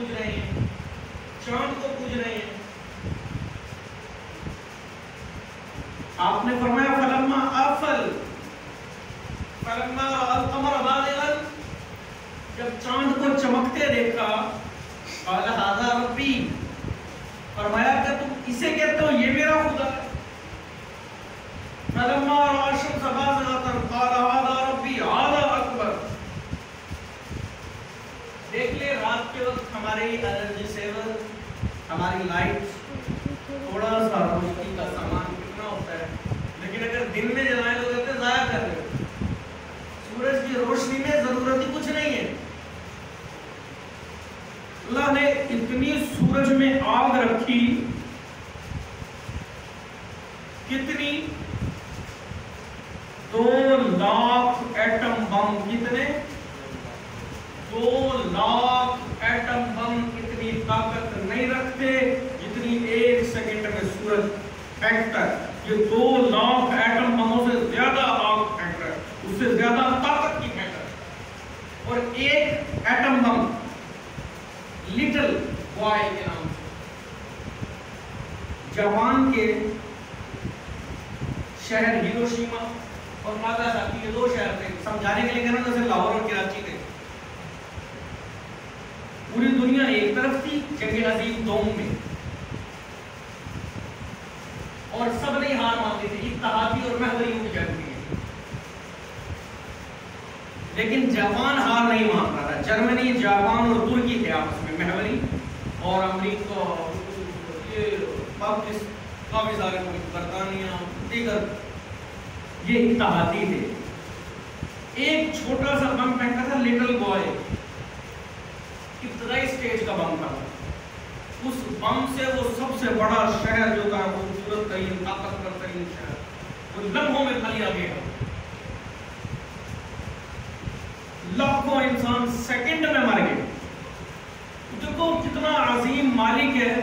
پوج رہے ہیں، چاند کو پوج رہے ہیں. آپ نے فرمایا فلما آفل فلما القمر بازغا، جب چاند کو چمکتے دیکھا قال ھذا ربی، فرمایا کہ تم اسے کہتے ہو یہ میرا خدا ہے. فلما رأى الشمس بازغة قال ھذا ربی ھذا اکبر. دیکھ لے رات کے وقت ہماری انرجی سیور، ہماری لائٹ تھوڑا سا روشنی کا سامان کتنا ہوتا ہے، لیکن اگر دن میں جلائیں تو کہتے ہیں ضائع کر رہے ہو. سورج کی روشنی میں ضرورت ہی کچھ نہیں ہے. اللہ نے اتنی سورج میں آگ رکھی، کتنی 2 لاکھ ایٹم بم. کتنے؟ 2 لاکھ ایٹم بم اتنی طاقت نہیں رکھتے جتنی 1 سیکنڈ میں سورج پھینکتا ہے. یہ 2 لاکھ ایٹم بموں سے زیادہ آگ پھینک رہا ہے، اس سے زیادہ طاقت کی پھینک رہا ہے. اور ایک ایٹم بم لٹل بوائے کے نام سے جاپان کے شہر ہیروشیما اور ناگاساکی، یہ 2 شہر تھے. سمجھانے کے لیے کہنا جیسے لاہور اور کراچی تھے. پوری دنیا ایک طرف تھی جنگ عظیم دوم میں، اور سب نہیں ہار مانتے تھے، اتحادی اور محوریوں کی جنگ تھی. لیکن جاپان ہار نہیں مان رہا تھا. جرمنی، جاپان اور ترکی تھے آپس میں محوری، اور امریکہ، یہ کافی سارے ملک، برطانیہ، دیگر یہ اتحادی تھے. ایک چھوٹا سا بم پھینکا تھا لٹل بوائے، ابتدائی سٹیج کا بم تھا. اس بم سے وہ سب سے بڑا شہر جو تھا، خوبصورت ترین، طاقتور ترین شہر، وہ لمحوں میں پھلیا گیا. لاکھوں انسان سیکنڈ میں مر گئے. دیکھو کتنا عظیم مالک ہے،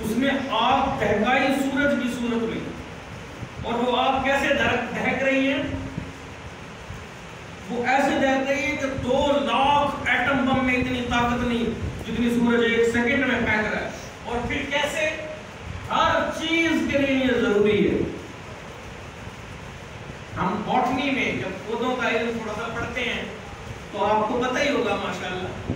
اس نے آگ دہکائی سورج کی صورت میں، اور وہ آگ کیسے دہک رہی ہے؟ وہ ایسے دہک رہی ہے کہ 2 لاکھ ایٹم بم میں اتنی طاقت نہیں جتنی سورج 1 سیکنڈ میں پھینک رہا ہے. اور پھر کیسے؟ ہر چیز کے لیے یہ ضروری ہے. ہم باٹنی میں جب پودوں کا علم تھوڑا سا پڑھتے ہیں تو آپ کو پتہ ہی ہوگا ماشاءاللہ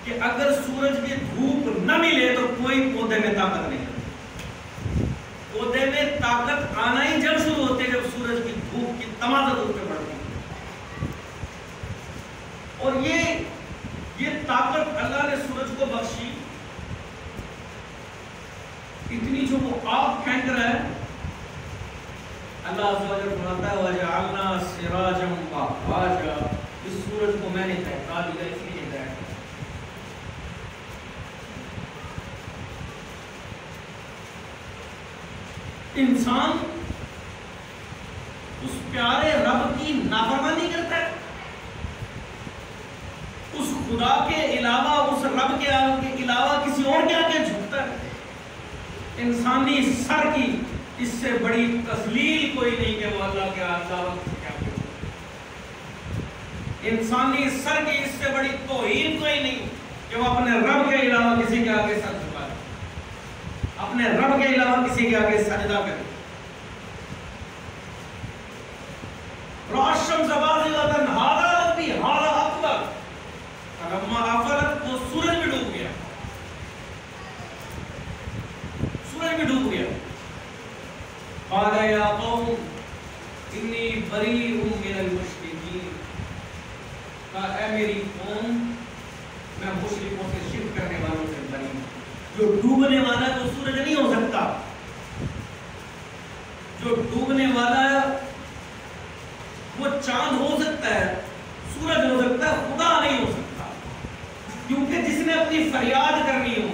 کہ اگر سورج کی دھوپ نہ ملے تو کوئی پودے میں طاقت نہیں آتی. پودے میں طاقت آنا ہی جب شروع ہوتے ہیں جب سورج کی دھوپ کی تمازت اس پہ پڑتی ہے. اور یہ طاقت اللہ نے سورج کو بخشی، اتنی جو وہ آگ پھینک رہا ہے. اللہ عز و جل فرماتا ہے وَجَعَلْنَا سِرَاجًا وَهَّاجًا، اس سورج کو میں نے دہکا دیا اس لیے ہدایت. انسان اس پیارے رب کی نافرمانی کرتا ہے، اس خدا کے علاوہ، اس رب کے علاوہ کسی اور کے آگے جھکتا ہے. انسانی سر کی اس سے بڑی تذلیل کوئی نہیں کہ وہ اللہ کے علاوہ کیا کرے. انسانی سر کی اس سے بڑی توہین کوئی نہیں کہ وہ اپنے رب کے علاوہ کسی کے آگے سر جھکائے، اپنے رب کے علاوہ کسی کے آگے سجدہ کرے. الشمس بازغة ھذا ربی ھذا اکبر. فلما آفلت، وہ سورج میں ڈوب گیا، سورج میں ڈوب گیا. قال یا قوم انی بریء من المشرکین، کہا اے میری قوم میں مشرکوں سے شرک کرنے والوں سے بری ہوں. جو ڈوبنے والا ہے وہ سورج نہیں ہو سکتا. جو ڈوبنے والا ہے وہ چاند ہو سکتا ہے، سورج ہو سکتا ہے، خدا نہیں ہو سکتا. کیونکہ جس نے اپنی فریاد کرنی ہو،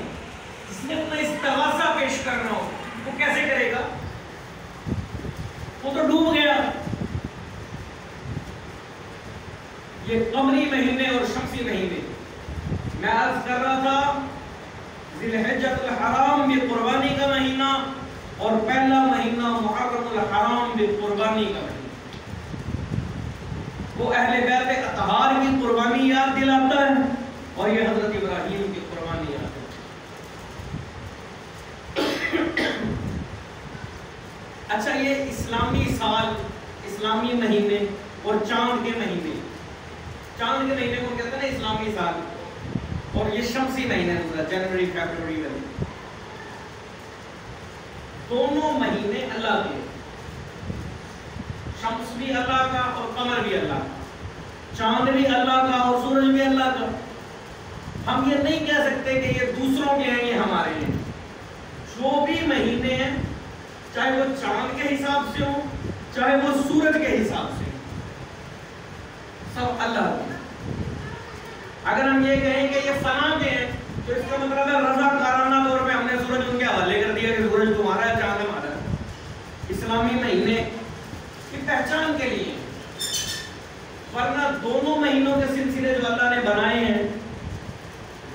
جس نے اپنا استغاثہ پیش کرنا ہو، وہ کیسے کرے گا؟ وہ تو ڈوب گیا. یہ قمری مہینے اور شمسی مہینے، میں عرض کر رہا تھا ذی الحجۃ الحرام بھی قربانی کا مہینہ، اور پہلا مہینہ محرم الحرام بھی قربانی کا مہینہ. وہ اہل بیت اطہار کی قربانی یاد دلاتا ہے، اور یہ حضرت ابراہیم کی قربانی مہینے اور چاند کے مہینے. چاند کے مہینے کو کہتے ہیں نا اسلامی سال, اور یہ شمسی مہینے ہوتا ہے جنوری فیبروری میں. دونوں مہینے اللہ کے, شمس بھی اللہ کا اور قمر بھی اللہ کا, چاند بھی اللہ کا اور سورج بھی اللہ کا. ہم یہ نہیں کہہ سکتے کہ یہ دوسروں کے ہیں یہ ہمارے ہیں. جو بھی مہینے ہیں چاہے وہ چاند کے حساب سے ہوں چاہے وہ سورج کے حساب سے, سب اللہ کے. اگر ہم یہ کہیں کہ یہ فلاں کے ہیں تو اس کا مطلب ہے رضا کارانہ طور پہ ہم نے سورج ان کے حوالے کر دیا کہ سورج تمہارا ہے چاند ہمارا ہے. اسلامی مہینے کی پہچان کے لیے, ورنہ دونوں مہینوں کے سلسلے جو اللہ نے بنائے ہیں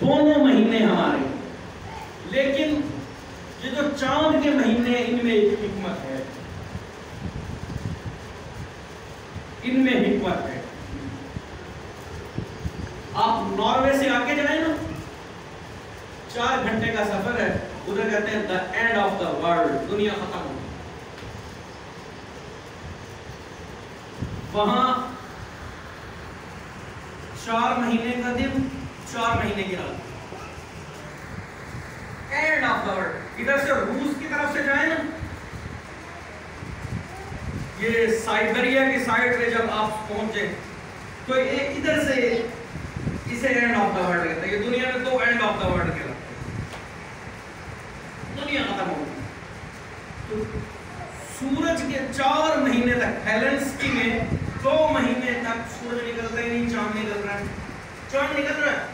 دونوں مہینے ہمارے. لیکن یہ جو چاند کے مہینے ان میں ایک حکمت ہے, ان میں حکمت ہے. آپ ناروے سے آگے جائیں نا, 4 گھنٹے کا سفر ہے, ادھر کہتے ہیں the end of the world, دنیا ختم ہو. وہاں 4 مہینے کا دن 4 مہینے کی رات, اینڈ آف دا ورلڈ. ادھر سے روس کی طرف سے جائیں نا, یہ سائبیریا کی سائڈ پہ جب آپ پہنچے تو ادھر سے اسے اینڈ آف دا ورلڈ کہتے ہیں. یہ دنیا میں 2 اینڈ آف دا ورلڈ کہتے ہیں, دنیا ختم ہو گئی. تو سورج کے 4 مہینے تک ہیلنسکی میں 2 مہینے تک سورج نکلتا ہی نہیں, چاند نکل رہا ہے, چاند نکل رہا ہے.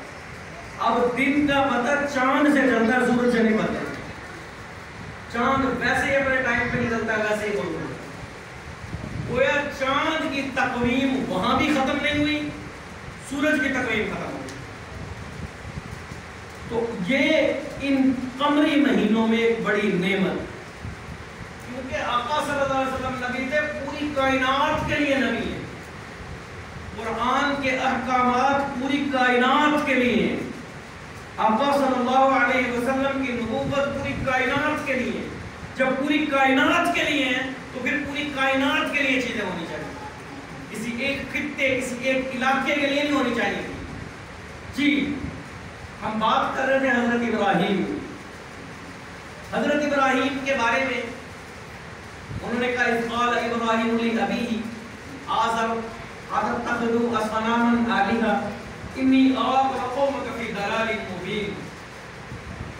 اب دن کا پتہ چاند سے چلتا ہے, سورج سے نہیں پتہ. چاند ویسے ہی اپنے ٹائم پہ نکلتا ہے, ویسے ہی بولتا ہے. گویا چاند کی تقویم وہاں بھی ختم نہیں ہوئی, سورج کی تقویم ختم ہوئی. تو یہ ان قمری مہینوں میں ایک بڑی نعمت, کیونکہ آقا صلی اللہ علیہ وسلم نبی تھے, پوری کائنات کے لیے نبی ہے. قرآن کے احکامات پوری کائنات کے لیے ہیں. آقا صلی اللہ علیہ وسلم کی نبوت پوری کائنات کے لیے. جب پوری کائنات کے لیے ہیں تو پھر پوری کائنات کے لیے چیزیں ہونی چاہیے, کسی ایک خطے کسی ایک علاقے کے لیے نہیں ہونی چاہیے. جی ہم بات کر رہے تھے حضرت ابراہیم. حضرت ابراہیم کے بارے میں انہوں نے کہا اذ قال ابراہیم لابیہ آزر اتخذوا اصناما آلہۃ انی اراک وقومک فی ضلال مبین.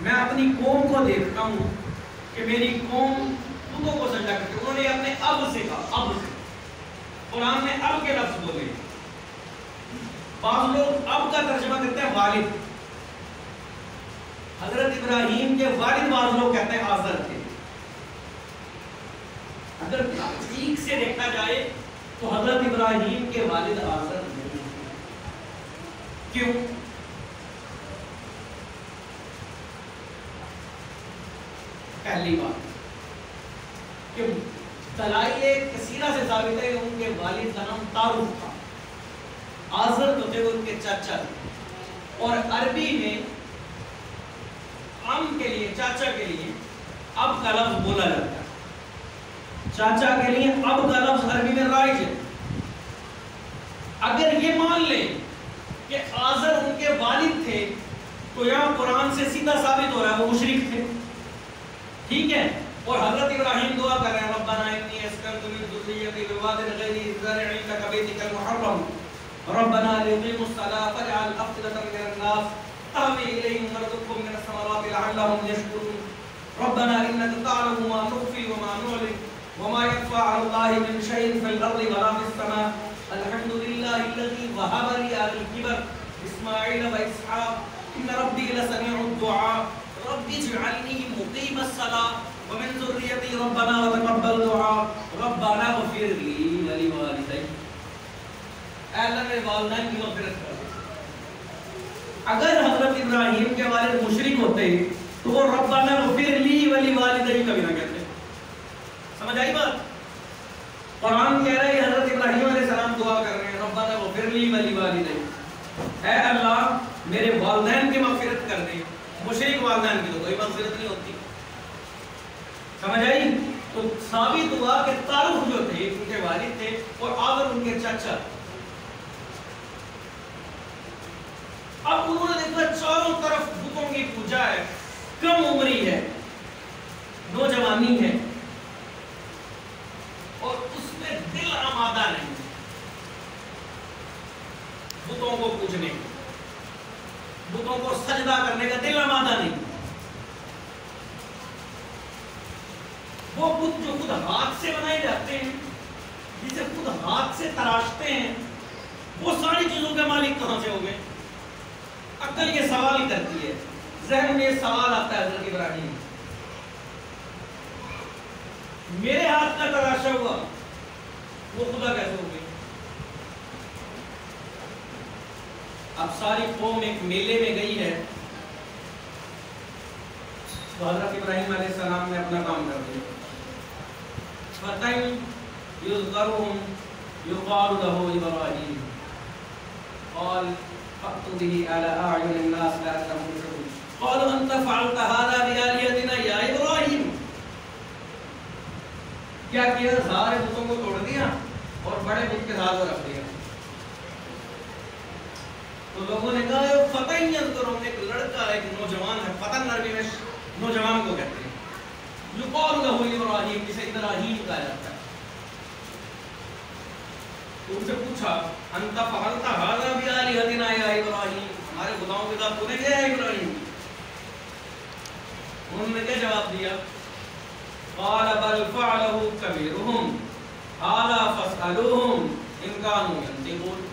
میں اپنی قوم کو دیکھتا ہوں کہ میری قوم بتوں کو سجدہ کرتی ہے. انہوں نے اپنے اب سے کہا, اب سے. قرآن نے اب کے لفظ بولے. بعض لوگ اب کا ترجمہ کرتے ہیں والد. حضرت ابراہیم کے والد بعض لوگ کہتے ہیں آزر تھے. اگر تحقیق سے دیکھا جائے تو حضرت ابراہیم کے والد آزر نہیں. کیوں؟ پہلی بات کہ دلائل کثیرہ سے ثابت ہے کہ ان کے والد کا نام تعارف تھا. آزر تو تھے ان کے چاچا تھے, اور عربی میں عم کے لیے, چاچا کے لیے اب کا لفظ بولا جاتا ہے. چاچا کے لیے اب کا لفظ عربی میں رائج ہے. اگر یہ مان لیں کہ آزر ان کے والد تھے تو یہاں قرآن سے سیدھا ثابت ہو رہا ہے وہ مشرک تھے. ٹھیک ہے, اور حضرت ابراہیم دعا کر رہے ہیں ربنا انی اسکنت من ذریتی بواد غیر ذی زرع عندک بیتک المحرم ربنا لیقیموا الصلاة فاجعل أفئدة من الناس تهوی الیہم وارزقهم من الثمرات لعلهم یشکرون ربنا انک تعلم ما نخفی وما نعلن وما يخفى على الله من شيء في الارض ولا في السماء الحمد لله الذي وهب لي على الكبر اسماعيل واسحاق ان ربي لسميع الدعاء رب اجعلني مقيم الصلاة ومن ذريتي ربنا وتقبل دعاء ربنا اغفر لي ولوالدي. اے اللہ میرے والدین کی مغفرت کر. اگر حضرت ابراہیم کے والد مشرک ہوتے تو وہ ربنا اغفر لي ولوالدي کبھی نہ کہتے. سمجھ آئی بات؟ قرآن کہہ رہے ہیں حضرت ابراہیم علیہ السلام دعا کر رہے ہیں ربنا اغفر لي ولوالدي, اے اللہ میرے والدین کی مغفرت کر دے. مشرک والدین کی تو کوئی مغفرت نہیں ہوتی. سمجھ آئی؟ تو ثابت ہوا کہ تعارف جو تھے ان کے والد تھے اور آذر ان کے چچا. اب انہوں نے دیکھا چاروں طرف بتوں کی پوجا ہے، کم عمری ہے، نوجوانی ہے، اور اس میں دل آمادہ نہیں بتوں کو پوجنے، بتوں کو سجدہ کرنے کا دل آمادہ نہیں. وہ بت جو خود ہاتھ سے بنائے جاتے ہیں، جسے خود ہاتھ سے تراشتے ہیں، وہ ساری چیزوں کے مالک کہاں سے ہو گئے؟ عقل یہ سوال ہی کرتی ہے، ذہن میں یہ سوال آتا ہے حضرت ابراہیم، میرے ہاتھ کا تراشا ہوا وہ خدا کیسے ہو گئی؟ اب ساری قوم ایک میلے میں گئی ہے تو حضرت ابراہیم علیہ السلام نے اپنا کام کر دیا. فَتَنْ يُذْكَرُهُمْ يُقَالُ لَهُ إِبْرَاهِيمُ قَالَ فَأْتُوا بِهِ عَلَىٰ أَعْيُنِ النَّاسِ لَعَلَّهُمْ يَشْهَدُونَ قَالُوا أَنْتَ فَعَلْتَ هَٰذَا بِآلِهَتِنَا يَا إِبْرَاهِيمُ. کیا کیا؟ سارے بتوں کو توڑ دیا اور بڑے بت کے ساتھ رکھ دیا. تو لوگوں نے کہا فتن یذکرہم، ایک لڑکا ایک نوجوان ہے، فتن عربی میں نوجوان کو کہتے ہیں، یقال لہ ابراہیم، جسے ابراہیم کہا جاتا ہے. تو ان سے پوچھا انت فعلت ھذا بآلہتنا یا ابراہیم، ہمارے خداؤں کے ساتھ تو نے کیا ہے ابراہیم؟ انہوں نے کیا جواب دیا؟ قال بل فعلہ کبیرہم ھذا فاسألوہم ان کانوا ینطقون.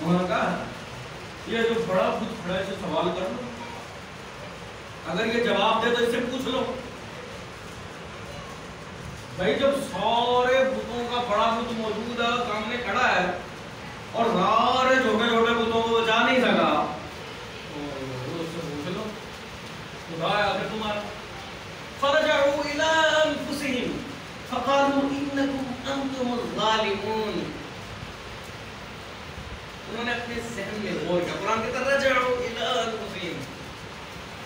انہوں نے کہا یہ جو بڑا بت کھڑا ہے اسے سوال کر لو، اگر یہ جواب دے تو اس سے پوچھ لو. بھائی جب سارے بتوں کا بڑا بت موجود ہے، سامنے کھڑا ہے، اور سارے چھوٹے چھوٹے بتوں کو بچا نہیں سکا تو اس سے پوچھ لو خدا ہے آخر تمہارا. فرجعوا الى انفسهم فقالوا انکم انتم الظالمون. انہوں نے اپنے ذہن میں غور کیا. قرآن کہتا ہے رجعوا الى انفسهم،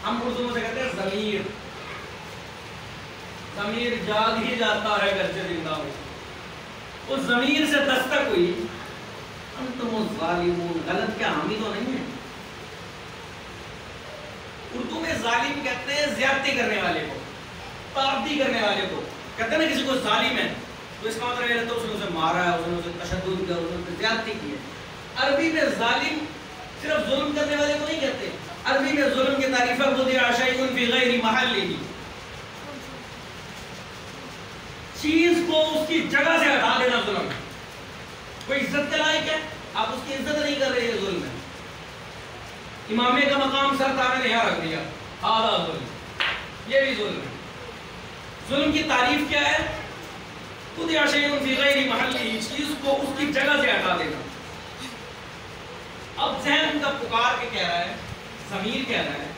ہم اردو میں سے کہتے ہیں ضمیر. ضمیر جاگ ہی جاتا ہے گرچہ زندہ ہو. اس ضمیر سے دستک ہوئی انتم الظالمون، غلط کیا حامی تو نہیں ہے. اردو میں ظالم کہتے ہیں زیادتی کرنے والے کو، تعدی کرنے والے کو. کہتے ہیں نا کسی کو ظالم ہے تو اس کا مطلب یہ رہتا ہے اس نے اسے مارا ہے، اس نے اسے تشدد کیا، اس نے اسے زیادتی کی ہے. عربی میں ظالم صرف ظلم کرنے والے کو نہیں کہتے. عربی میں ظلم کی تعریف ہے وضع شیء فی غیر محلہ، چیز کو اس کی جگہ سے ہٹا دینا ظلم ہے. کوئی عزت کے لائق ہے، آپ اس کی عزت نہیں کر رہے، یہ ظلم ہے. امامے کا مقام سرکار نے یہاں رکھ دیا، اعلیٰ ظلم، یہ بھی ظلم ہے. ظلم کی تعریف کیا ہے؟ وضع شیء فی غیر محلہ، چیز کو اس کی جگہ سے ہٹا دینا. اب ذہن کا پکار کے کہہ رہا ہے، ضمیر کہہ رہا ہے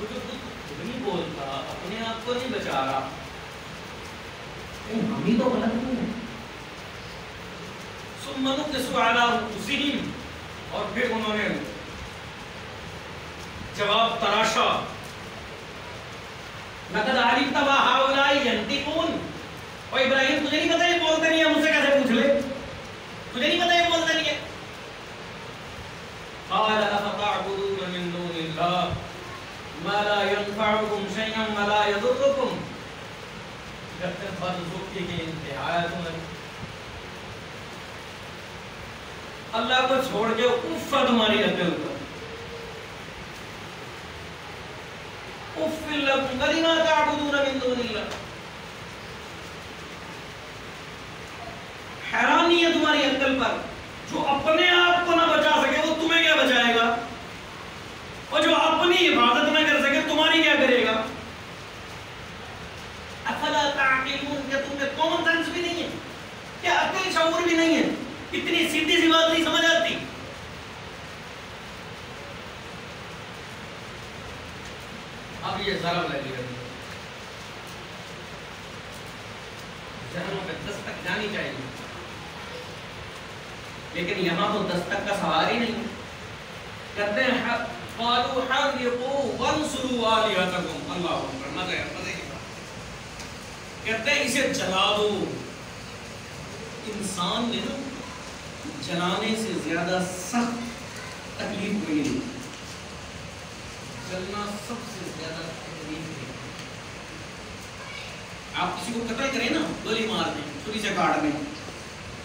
وہ جو خود نہیں بولتا، اپنے آپ کو نہیں بچا رہا، ہم ہی تو غلط نہیں ہیں. ثم نكسوا على رؤوسهم، اور پھر انہوں نے جواب تراشا. لقد علمت ما هؤلاء ينطقون. اور ابراہیم تجھے نہیں پتا یہ بولتے نہیں ہے، مجھ سے کیسے پوچھ لے؟ تجھے نہیں پتا یہ بولتے نہیں ہے. قال افتعبدون من دون الله ما لا ينفعكم شيئا ولا يضركم. کہتے ہیں بدذوقی کی انتہا ہے تمہیں، اللہ کو چھوڑ کے اف تمہاری عقل پر. اف لکم ولما تعبدون من دون اللہ. حیرانی ہے تمہاری عقل پر، جو اپنے آپ کو نہ بچا سکے وہ تمہیں کیا بچائے گا، اور جو اپنی عبادت نہ کر سکے تمہاری کیا کرے گا. افلا تعقلون، کیا تم میں کامن سینس بھی نہیں ہے، کیا عقل شعور بھی نہیں ہے، اتنی سیدھی سی بات نہیں سمجھ آتی. اب یہ ضرب لگی رہی ہے، ذہنوں میں دستک جانی چاہیے، لیکن یہاں تو دستک کا سوال ہی نہیں. کہتے ہیں قالوا حرقوا وانصروا آلهتكم. اللہ اکبر، مزے کہتے ہیں اسے جلا دو. انسان نے نا جلانے سے زیادہ سخت تکلیف کوئی نہیں. جلنا سب سے زیادہ تکلیف ہے. آپ کسی کو قتل کریں نا, گولی مار دیں, چھری سے کاٹ دیں,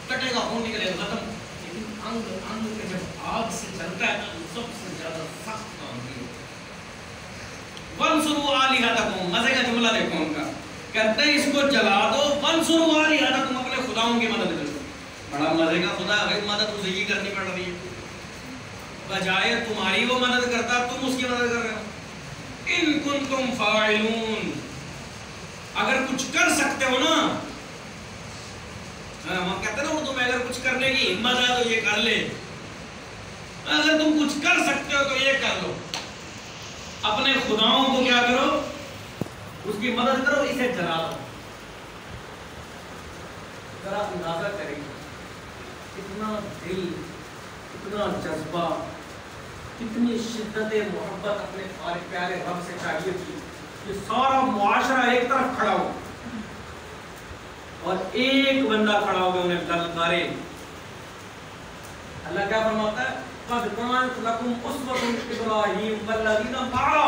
کٹے گا, خون نکلے گا, ختم. لیکن انگ پہ جب آگ سے جلتا ہے تو سب سے زیادہ سخت کام ہے. وَانْصُرُوا آلِهَتَكُمْ, مزے کا جملہ دیکھو ان کا, کہتے ہیں اس کو جلا دو. وَانْصُرُوا آلِهَتَكُمْ, اپنے خداؤں کی مدد کرو. بڑا مزے کا خدا ہے, مدد اسے ہی کرنی پڑ رہی ہے, بجائے تمہاری وہ مدد کرتا تم اس کی مدد کر رہے ہو. ان کنتم فاعلون, اگر کچھ کر سکتے ہو نا, ہم کہتے ہیں نا اردو میں اگر کچھ کرنے کی ہمت ہے تو یہ کر لے. اگر تم کچھ کر سکتے ہو تو یہ کر لو. اپنے خداؤں کو کیا کرو, اس کی مدد کرو, اسے جلا دو. ذرا اندازہ کریں کتنا دل, کتنا جذبہ, کتنی شدت محبت اپنے پیارے رب سے چاہیے تھی. یہ سارا معاشرہ ایک طرف کھڑا ہو اور ایک بندہ کھڑا ہو گیا انہیں للکارے. اللہ کیا فرماتا ہے, قَدْ كَانَتْ لَكُمْ أُسْوَةٌ إِبْرَاهِيمَ وَالَّذِينَ مَعَهُ,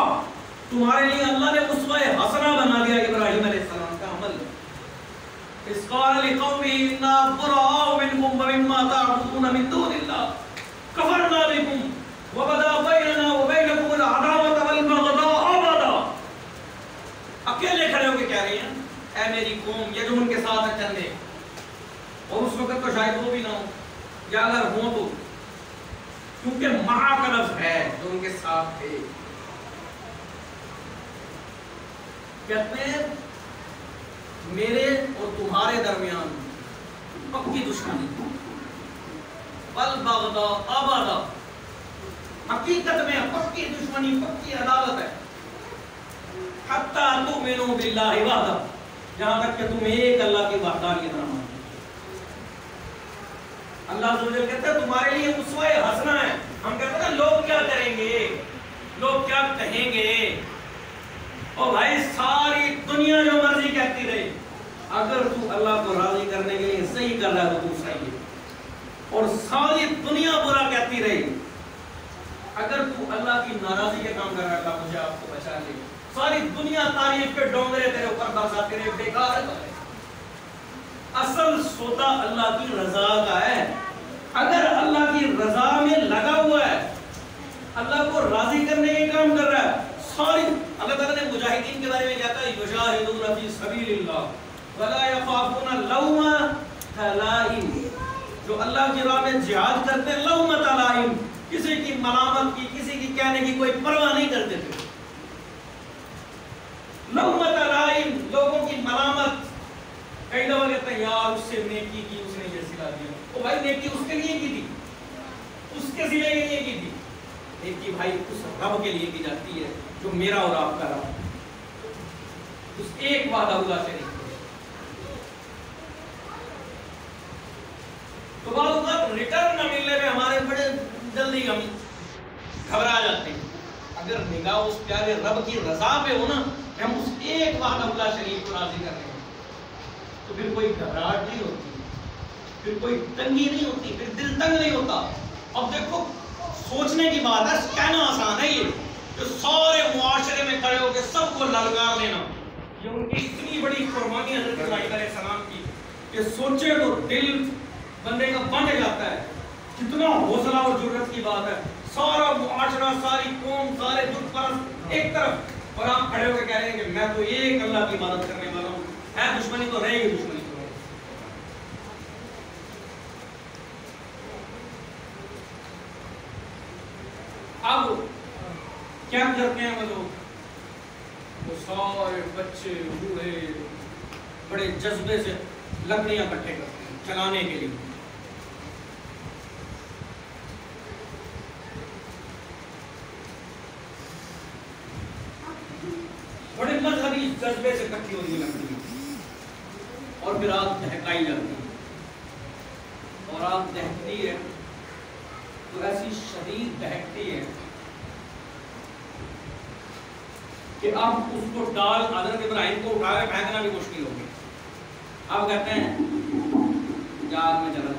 تمہارے لیے اللہ نے اسوہ حسنہ بنا دیا ابراہیم علیہ السلام کا عمل. إِذْ قَالَ لِقَوْمِهِ إِنَّا بُرَاءُ مِنْكُمْ وَمِمَّا تَعْبُدُونَ مِن دُونِ اللَّهِ كَفَرْنَا بِكُمْ وَبَدَا بَيْنَنَا وَبَيْنَكُمُ الْعَدَاوَةُ وَالْبَغْضَاءُ أَبَدًا. اکیلے کھڑے ہو کے کہہ رہی ہیں, اے میری قوم, یہ جو ان کے ساتھ ہے چندے, اور اس وقت تو شاید وہ بھی نہ ہو, یا اگر ہوں تو کیونکہ مہا کا لفظ ہے جو ان کے ساتھ تھے. کہتے ہیں میرے اور تمہارے درمیان پکی دشمنی, والبغضاء ابدا, حقیقت میں پکی دشمنی, پکی عداوت ہے. حتی تؤمنوا باللہ وحدہ, جہاں تک کہ تم ایک اللہ کی وحدانیت نہ مانو. اللہ عز و جل کہتا ہے تمہارے لیے اسوہ حسنہ ہے. ہم کہتے ہیں لوگ کیا کریں گے, لوگ کیا کہیں گے, اور بھائی ساری دنیا جو مرضی کہتی رہی, اگر تو اللہ کو راضی کرنے کے لیے صحیح کر رہا ہے تو تو صحیح ہے. اور ساری دنیا برا کہتی رہی, اگر تو اللہ کی ناراضی کے کام کر رہا ہے, اللہ مجھے آپ کو بچا لے. ساری دنیا تعریف کے ڈونگرے تیرے اوپر برساتی رہے, بیکار ہے. اصل سودا اللہ کی رضا کا ہے. اگر اللہ کی رضا میں لگا ہوا ہے, اللہ کو راضی کرنے کے کام کر رہا ہے, ساری اللہ تعالیٰ نے مجاہدین کے بارے میں کہتا ہے یجاہدون فی سبیل اللہ ولا یخافون لومۃ لائم, جو اللہ کی راہ میں جہاد کرتے ہیں لومۃ لائم, کسی کی ملامت کی, کسی کی کہنے کی کوئی پرواہ نہیں کرتے تھے. لومۃ لائم, لوگوں کی ملامت. کئی دفعہ کہتے ہیں یار اس سے نیکی کی, اس نے یہ سلا دیا. او بھائی نیکی اس کے لیے کی تھی, اس کے سلے کے لیے کی تھی. نیکی بھائی اس رب کے لیے کی جاتی ہے جو میرا اور آپ کا رب, اس ایک وعدہ اللہ شریک. تو بعض اوقات ریٹرن نہ ملنے میں ہمارے بڑے جلدی ہم گھبرا جاتے ہیں. اگر نگاہ اس پیارے رب کی رضا پہ ہو نا, کہ ہم اس ایک وعدہ اللہ شریف کو راضی کر رہے ہیں, تو پھر کوئی گھبراہٹ نہیں ہوتی, پھر کوئی تنگی نہیں ہوتی, پھر دل تنگ نہیں ہوتا. اب دیکھو سوچنے کی بات ہے, کہنا آسان ہے یہ, کہ سارے معاشرے میں کھڑے ہو کے سب کو للکار دینا. یہ ان کی اتنی بڑی قربانی حضرت ابراہیم علیہ السلام کی, کہ سوچے تو دل بندے کا بن جاتا ہے. کتنا حوصلہ اور جرأت کی بات ہے. سارا معاشرہ, ساری قوم, سارے بت پرست ایک طرف, اور آپ کھڑے ہو کے کہہ رہے ہیں کہ میں تو ایک اللہ کی عبادت کرنے والا ہوں. ہے دشمنی تو رہے گی, دشمنی تو رہے گی. اب کیا کرتے ہیں وہ لوگ, وہ سارے بچے بوڑھے بڑے جذبے سے لکڑیاں اکٹھے کرتے ہیں چلانے کے لیے. بڑے مذہبی جذبے سے اکٹھی ہوئی لکڑیاں, اور پھر آگ دہکائی جاتی ہے. اور آگ دہکتی ہے تو ایسی شدید دہکتی ہے کہ اب اس کو ڈال حضرت ابراہیم کو اٹھا کے پھینکنا بھی مشکل ہو گیا. اب کہتے ہیں جہاد میں چلا.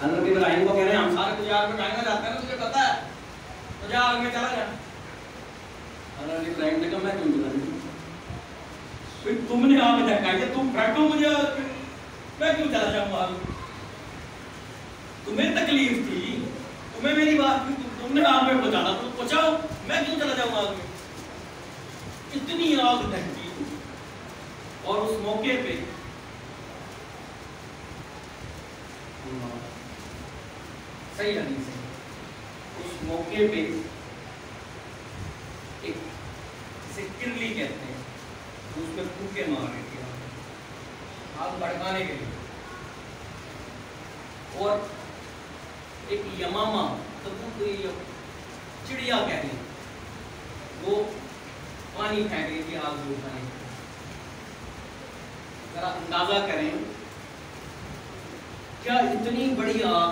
حضرت ابراہیم کو کہہ رہے ہیں ہم سارے جہاد میں جانا چاہتے ہیں, تجھے پتا ہے, تو جہاد میں چلا جا. حضرت ابراہیم نے کہا میں کیوں چلا جاؤں, پھر تم نے آگ دھکا کہ تم پھینکو مجھے, میں کیوں چلا جاؤں آگ, تمہیں تکلیف تھی, تمہیں میری بات تم نے آگ میں پہنچانا تو پہنچاؤ, میں کیوں چلا جاؤں آگ میں. اتنی آگ دھکی. اور اس موقع پہ صحیح حدیث ہے, اس موقع پہ ایک جسے کرلی کہتے ہیں, اس میں پھوکے مار رہے تھے آگ بھڑکانے کے لیے, اور ایک یمامہ چڑیا کہتے ہیں وہ پانی پھینک رہی تھی آگ بجھانے کے. ذرا اندازہ کریں کیا اتنی بڑی آگ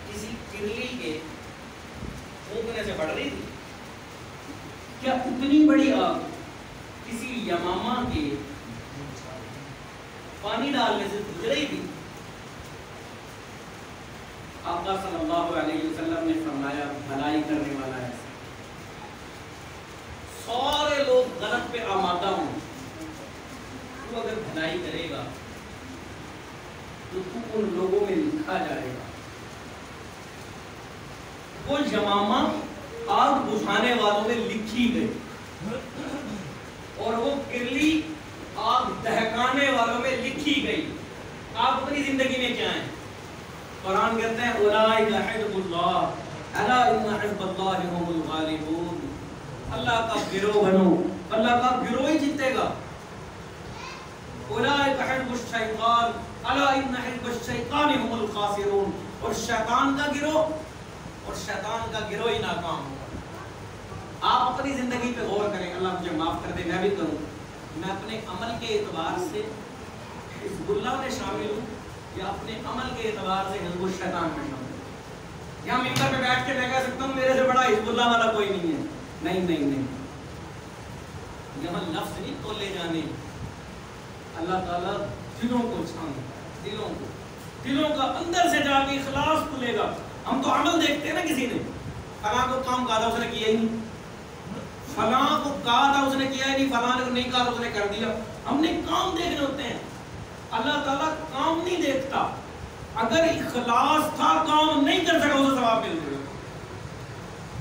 کسی کرلی کے پھونکنے سے بڑھ رہی تھی؟ کیا اتنی بڑی آگ کسی یمامہ کے پانی ڈالنے سے بجھ رہی تھی؟ آقا صلی اللہ علیہ وسلم نے فرمایا بھلائی کرنے والا ہے, سارے لوگ غلط پہ آمادہ ہوں, تو اگر بھلائی کرے گا تو ان لوگوں میں لکھا جائے گا. وہ یمامہ آگ بجھانے والوں میں لکھی گئی, اور وہ کرلی آگ دہکانے والوں میں لکھی گئی. آپ اپنی زندگی میں کیا ہیں؟ قرآن کہتے ہیں اولئک حزب اللہ الا ان حزب اللہ هم الغالبون. اللہ کا گروہ بنو, اللہ کا گروہ ہی جیتے گا. اولئک حزب الشیطان الا ان حزب الشیطان هم الخاسرون. اور شیطان کا گروہ ہی ناکام ہوگا. آپ اپنی زندگی پہ غور کریں, اللہ مجھے معاف کر دے, میں بھی کروں. میں اپنے عمل کے اعتبار سے حزب اللہ میں شامل ہوں یا اپنے عمل کے اعتبار سے حزب الشیطان میں شامل ہوں؟ یا ممبر پہ بیٹھ کے میں کہہ سکتا ہوں میرے سے بڑا حزب اللہ والا کوئی نہیں ہے؟ نہیں. یہاں لفظ نہیں تولے جانے. اللہ تعالیٰ دلوں کو چھانے, دلوں کا اندر سے جا کے اخلاص کھلے گا. ہم تو عمل دیکھتے ہیں نا, کسی نے فلاں کو کام کہا تھا اس نے کیا ہی نہیں, فلاں کو کہا تھا اس نے کیا ہی نہیں, فلاں نے نہیں کہا اس نے کر دیا. ہم نے کام دیکھنے ہوتے ہیں, اللہ تعالیٰ کام نہیں دیکھتا. اگر اخلاص تھا کام نہیں کر سکا اسے ثواب مل جائے گا.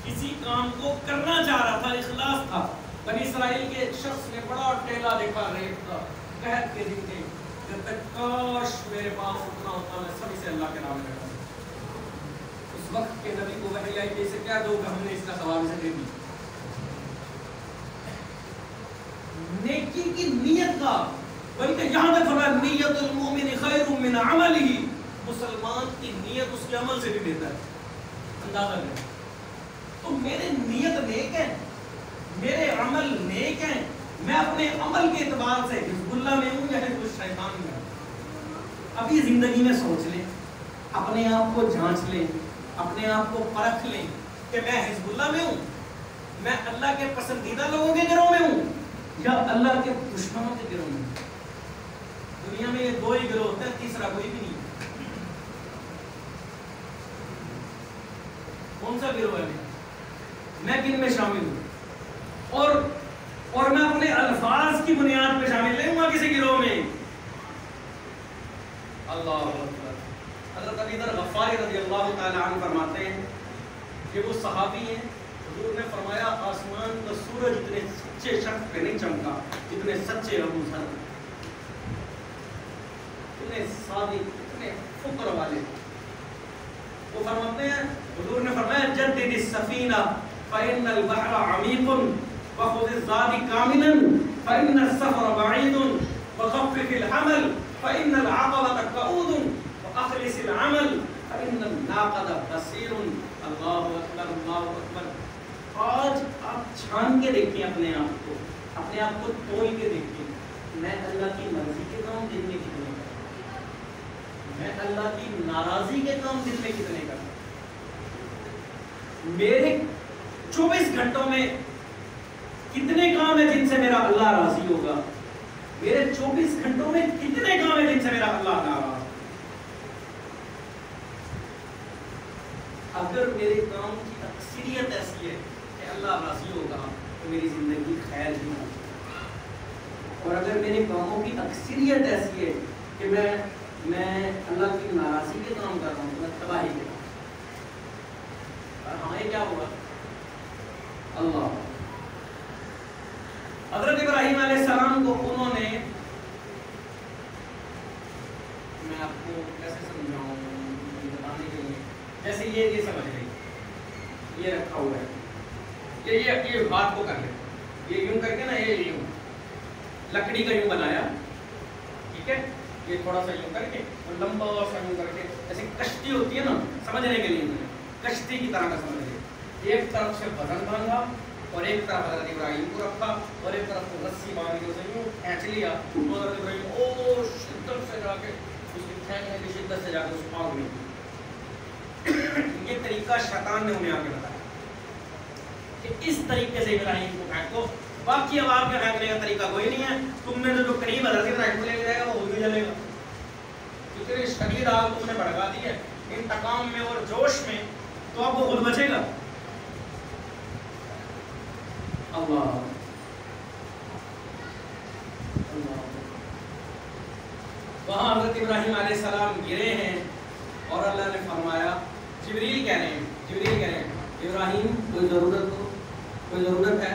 کسی کام کو کرنا چاہ رہا تھا, اخلاص تھا. بنی اسرائیل کے ایک شخص نے بڑا ٹیلا دیکھا ریت کا, قحط کے دن تھے, کہتا کاش میرے پاس اتنا ہوتا میں سبھی سے اللہ کے نام میں کرتا. اس وقت کے نبی کو وحی آئی کہ اسے کیا دو کہ ہم نے اس کا ثواب اسے دے دی. نیکی کی نیت کا, بلکہ یہاں تک فرمایا نیت المؤمن خیر من عملہ, مسلمان کی نیت اس کے عمل سے بھی بہتر ہے. اندازہ کریں. تو میرے نیت نیک ہے, میرے عمل نیک ہیں, میں اپنے عمل کے اعتبار سے حزب اللہ میں ہوں یا حزب الشیطان میں ہوں؟ ابھی زندگی میں سوچ لیں, اپنے آپ کو جانچ لیں, اپنے آپ کو پرکھ لیں کہ میں حزب اللہ میں ہوں, میں اللہ کے پسندیدہ لوگوں کے گروہ میں ہوں یا اللہ کے دشمنوں کے گروہ میں ہوں. دنیا میں یہ دو ہی گروہ ہوتے ہیں, تیسرا کوئی بھی نہیں. کون سا گروہ ہے میں کن میں شامل ہوں؟ اور میں اپنے الفاظ کی بنیاد پہ شامل نہیں ہوں کسی گروہ میں. اللہ اکبر. حضرت ابی ذر غفاری رضی اللہ تعالی عنہ فرماتے ہیں کہ وہ صحابی ہیں, حضور نے فرمایا آسمان کا سورج اتنے سچے شخص پہ نہیں چمکا اتنے سچے ابو ذر, اتنے صادق, اتنے فکر والے. وہ فرماتے ہیں حضور نے فرمایا جدد السفینہ فإن البحر عمیق وخذ الزاد کاملا فإن السفر بعید وخفف الحمل فإن العقبة قعود وأخلص العمل فإن الناقد بصیر. اللہ اکبر, اللہ اکبر. آج آپ چھان کے دیکھیں اپنے آپ کو تول کے دیکھیں, میں اللہ کی مرضی کے کام دل میں کتنے کرتا, میں اللہ کی ناراضی کے کام دل میں کتنے کرتا. میرے 24 گھنٹوں میں کتنے کام ہیں جن سے میرا اللہ راضی ہوگا, میرے 24 گھنٹوں میں کتنے کام ہیں جن سے میرا اللہ ناراض؟ اگر میرے کام کی اکثریت ایسی ہے کہ اللہ راضی ہوگا تو میری زندگی خیر ہی ہوگی، اور اگر میرے کاموں کی اکثریت ایسی ہے کہ میں اللہ کی ناراضی کے کام کر رہا ہوں تو میں تباہی کے کام، اور ہمیں کیا ہوگا؟ اللہ حضرت ابراہیم علیہ السلام کو انہوں نے، میں آپ کو کیسے سمجھاؤں بتانے کے لیے، جیسے یہ سمجھ رہی یہ رکھا ہوا ہے، یہ بات کو کر لیں، یہ یوں کر کے نا، یہ یوں لکڑی کا یوں بنایا، ٹھیک ہے، یہ تھوڑا سا یوں کر کے اور لمبا سا یوں کر کے، جیسے کشتی ہوتی ہے نا سمجھنے کے لیے، کشتی کی طرح کا سمجھ لیں، ایک طرف سے وزن باندھا اور ایک طرف حضرت ابراہیم کو رکھا اور ایک طرف کو رسی باندھ کے اسے یوں کھینچ لیا، تو حضرت ابراہیم شدت سے جا کے اس کی کھینچنے کی شدت سے جا کے اس آگ میں، یہ طریقہ شیطان نے انہیں آ کے بتایا کہ اس طریقے سے ابراہیم کو پھینکو، باقی اب آپ کے پھینکنے کا طریقہ کوئی نہیں ہے، تم میں جو قریب حضرت ابراہیم کو لے جائے گا وہ خود بھی جلے گا، کیونکہ شدید آگ تم نے بھڑکا دی ہے انتقام میں اور جوش میں، تو اب وہ خود بچے گا۔ اللہ وہاں حضرت ابراہیم علیہ السلام گرے ہیں اور اللہ نے فرمایا، جبریل کہہ رہے ہیں ابراہیم کوئی ضرورت ہو، کوئی ضرورت ہے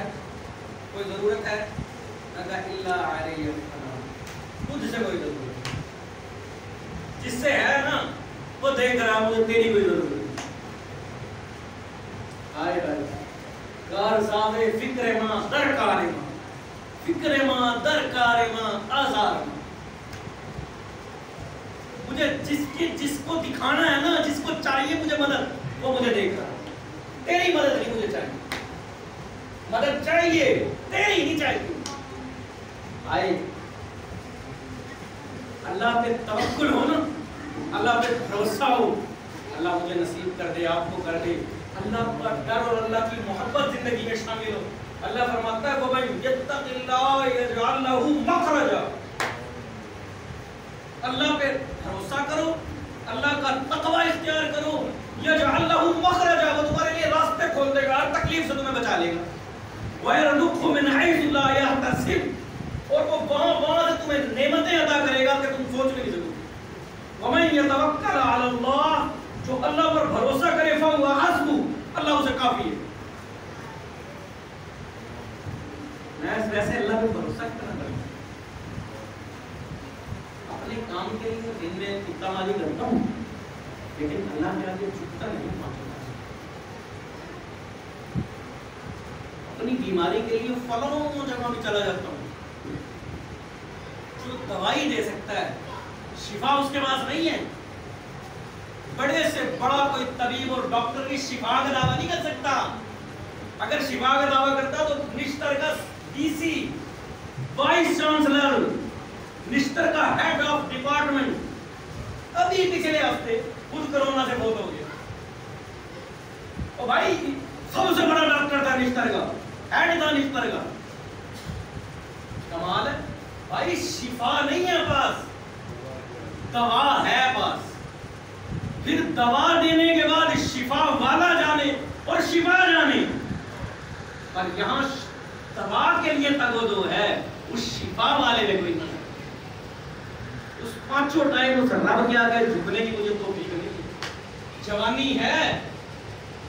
اللہ علیہ السلام، تجھ سے کوئی ضرورت ہے، جس سے ہے نا وہ دیکھ رہا مجھے تیری کوئی ضرورت نہیں، کار صاحب فکر ماں درکار ماں، فکر ماں درکار ماں آزار ماں، مجھے جس کو دکھانا ہے نا، جس کو چاہیے مجھے مدد، وہ مجھے دیکھ رہا ہے، تیری مدد نہیں مجھے چاہیے، مدد چاہیے تیری نہیں چاہیے۔ آئے اللہ پہ توکل ہو نا، اللہ پہ بھروسہ ہو، اللہ مجھے نصیب کر دے، آپ کو کر دے، اللہ کا ڈر اور اللہ کی محبت زندگی میں شامل ہو۔ اللہ فرماتا ہے وَمَن يَتَّقِ اللَّهَ يَجْعَلْ لَهُ مَخْرَجًا، اللہ پہ بھروسہ کرو، اللہ کا تقوی اختیار کرو، يَجْعَلْ لَهُ مَخْرَجًا، وہ تمہارے لیے راستے کھول دے گا، ہر تکلیف سے تمہیں بچا لے گا، وَيَرْزُقْهُ مِنْ حَيْثُ لَا يَحْتَسِبُ، اور وہ وہاں سے تمہیں نعمتیں عطا کرے گا کہ تم سوچ بھی نہیں سکو۔ وَمَن يَتَوَكَّلْ عَلَى اللَّهِ، جو اللہ پر بھروسہ کرے فَهُوَ حَسْبُهُ، اللہ اسے کافی ہے۔ میں ویسے اللہ پر بھروسہ کرنا کرتا ہوں، اپنے کام کے لیے دن میں کتا مالی کرتا ہوں، لیکن اللہ کے آگے جھکتا نہیں، اپنی بیماری کے لیے فلاں جگہ بھی چلا جاتا ہوں، جو دوائی دے سکتا ہے، شفا اس کے پاس نہیں ہے، بڑے سے بڑا کوئی طبیب اور ڈاکٹر کی شفا کا دعویٰ نہیں کر سکتا، اگر شفا کا دعویٰ کرتا تو نشتر کا ڈی سی، وائس چانسلر، نشتر کا ہیڈ آف ڈپارٹمنٹ ابھی پچھلے ہفتے خود کرونا سے فوت ہو گیا، اور بھائی سب سے بڑا ڈاکٹر تھا نشتر کا، ہیڈ تھا نشتر کا، کمال ہے بھائی، شفا نہیں ہے پاس، دوا ہے پاس، پھر دوا دینے کے بعد شفا والا جانے اور شفا جانے، پر یہاں دوا کے لیے تگودو ہے، اس شفا والے میں کوئی نہیں، اس پانچوں ٹائم اس رب کے آگے جھکنے کی مجھے توفیق نہیں، جوانی ہے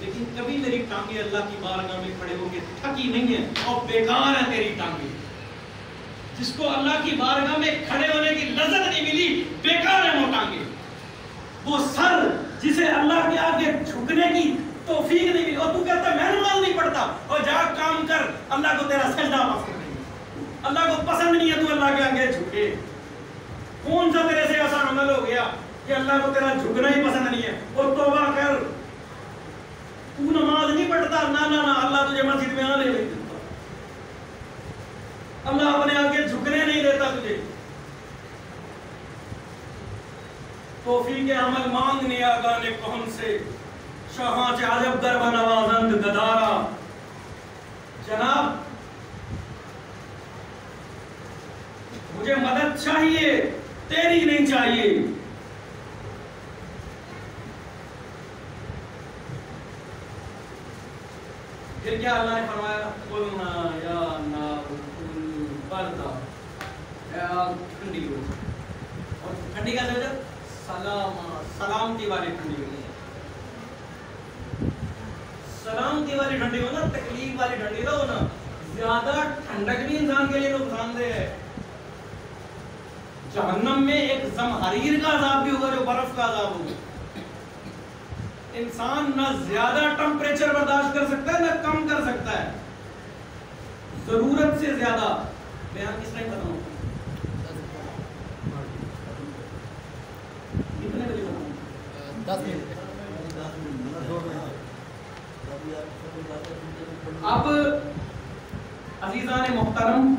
لیکن کبھی میری ٹانگیں اللہ کی بارگاہ میں کھڑے ہو کے تھکی نہیں ہے اور بیکار ہے تیری ٹانگیں، جس کو اللہ کی بارگاہ میں کھڑے ہونے کی لذت نہیں ملی بیکار ہے وہ ٹانگیں، وہ سر جسے اللہ کے آگے جھکنے کی توفیق نہیں ملی، اور تو کہتا ہے میں نماز نہیں پڑھتا، اور جا کام کر، اللہ کو تیرا سجدہ پسند نہیں، اللہ کو پسند نہیں ہے تو اللہ کے آگے جھکے، کون سا تیرے سے آسان عمل ہو گیا کہ اللہ کو تیرا جھکنا ہی پسند نہیں ہے، اور توبہ کر، تو نماز نہیں پڑھتا، نا نا نا، اللہ تجھے مسجد میں آنے نہیں دیتا، اللہ اپنے آگے جھکنے نہیں دیتا تجھے، توفیق عمل مانگنے آگانے کون سے، شاہاں چے عجب در بنوازند گدارا، جناب مجھے مدد چاہیے، تیری نہیں چاہیے۔ پھر کیا اللہ نے فرمایا، قُلْنَا يَا نَارُ كُونِي بَرْدًا، اے آگ ٹھنڈی ہو۔ اور ٹھنڈی کا وجہ سلامتی والی ٹھنڈی ہو، سلامتی والی ٹھنڈی ہو نا، تکلیف والی ٹھنڈی نہ ہونا۔ زیادہ ٹھنڈک بھی انسان کے لیے نقصان دہ ہے۔ جہنم میں ایک زمہریر کا عذاب بھی ہوگا جو برف کا عذاب ہوگا۔ انسان نہ زیادہ ٹمپریچر برداشت کر سکتا ہے نہ کم کر سکتا ہے، ضرورت سے زیادہ۔ بیان کس ٹائم ختم ہوتا ہے؟ کتنے بجے ختم ہوتا ہے؟ 10 منٹ۔ اب عزیزان محترم،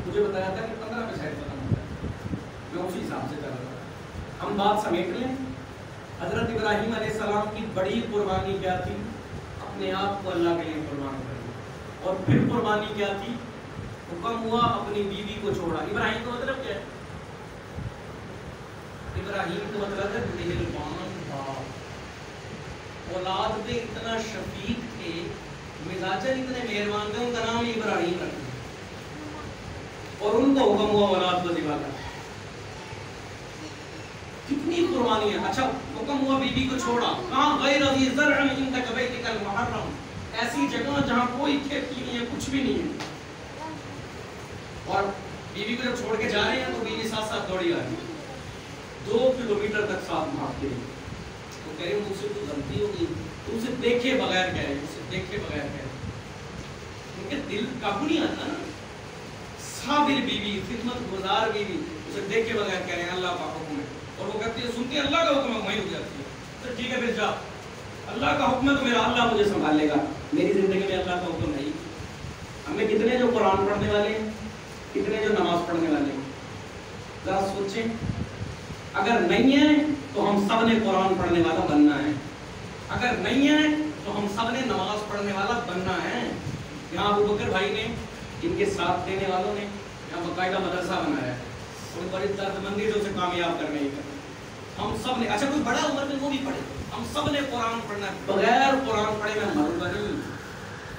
مجھے بتایا تھا کہ 15 میں شاید ختم ہوتا ہے، میں اسی حساب سے کر رہا تھا۔ ہم بات سمیٹ لیں۔ حضرت ابراہیم علیہ السلام کی بڑی قربانی کیا تھی؟ اپنے آپ کو اللہ کے لیے قربان کرنا۔ اور پھر قربانی کیا تھی؟ حکم ہوا اپنی بیوی کو چھوڑا۔ ابراہیم کا مطلب کیا ہے؟ ابراہیم کا مطلب ہے مہربان باپ۔ اولاد پہ اتنا شفیق تھے، مزاجن اتنے مہربان تھے، ان کا نام ابراہیم رکھا اور ان کو حکم ہوا اولاد کو ذبح کرنا۔ کتنی قربانی ہے۔ اچھا حکم ہوا بیوی کو چھوڑا، کہاں؟ غیر ذی زرع عند بیتک المحرم، ایسی جگہ جہاں کوئی کھیتی نہیں ہے، کچھ بھی نہیں ہے۔ اور بیوی کو جب چھوڑ کے جا رہے ہیں تو بیوی ساتھ ساتھ دوڑی آ رہی ہے، 2 کلومیٹر تک ساتھ بھاگتے ہیں۔ تو کہہ رہے ہیں مجھ سے کوئی غلطی ہو گئی، تو اسے دیکھے بغیر کہہ رہے ہیں، اسے دیکھے بغیر کہہ رہے ہیں، ان کے دل قابو نہیں آتا نا۔ صابر بیوی، خدمت گزار بیوی، اسے دیکھے بغیر کہہ رہے ہیں اللہ کا حکم ہے، اور وہ کہتی ہے سنتی اللہ کا حکم ہے، وہیں رک جاتی ہے۔ تو ٹھیک ہے پھر جا، اللہ کا حکم ہے تو میرا اللہ مجھے سنبھال لے گا، میری زندگی میں اللہ کا حکم نہیں۔ ہمیں کتنے جو قرآن پڑھنے والے ہیں، کتنے جو نماز پڑھنے والے ہیں، ذرا سوچیں۔ اگر نہیں ہے تو ہم سب نے قرآن پڑھنے والا بننا ہے، اگر نہیں ہے تو ہم سب نے نماز پڑھنے والا بننا ہے۔ یہاں ابو بکر بھائی نے، ان کے ساتھ دینے والوں نے یہاں باقاعدہ مدرسہ بنایا ہے، اور بڑی درد مندی سے اسے کامیاب کرنے کی کرنا۔ ہم سب نے، اچھا کوئی بڑا عمر میں وہ بھی پڑھے، ہم سب نے قرآن پڑھنا ہے، بغیر قرآن پڑھے میں مروں گا نہیں،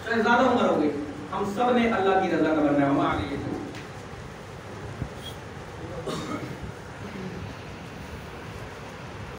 چاہے زیادہ عمر ہو گئی، ہم سب نے اللہ کی رضا کا بننا ہے۔ ہم آگے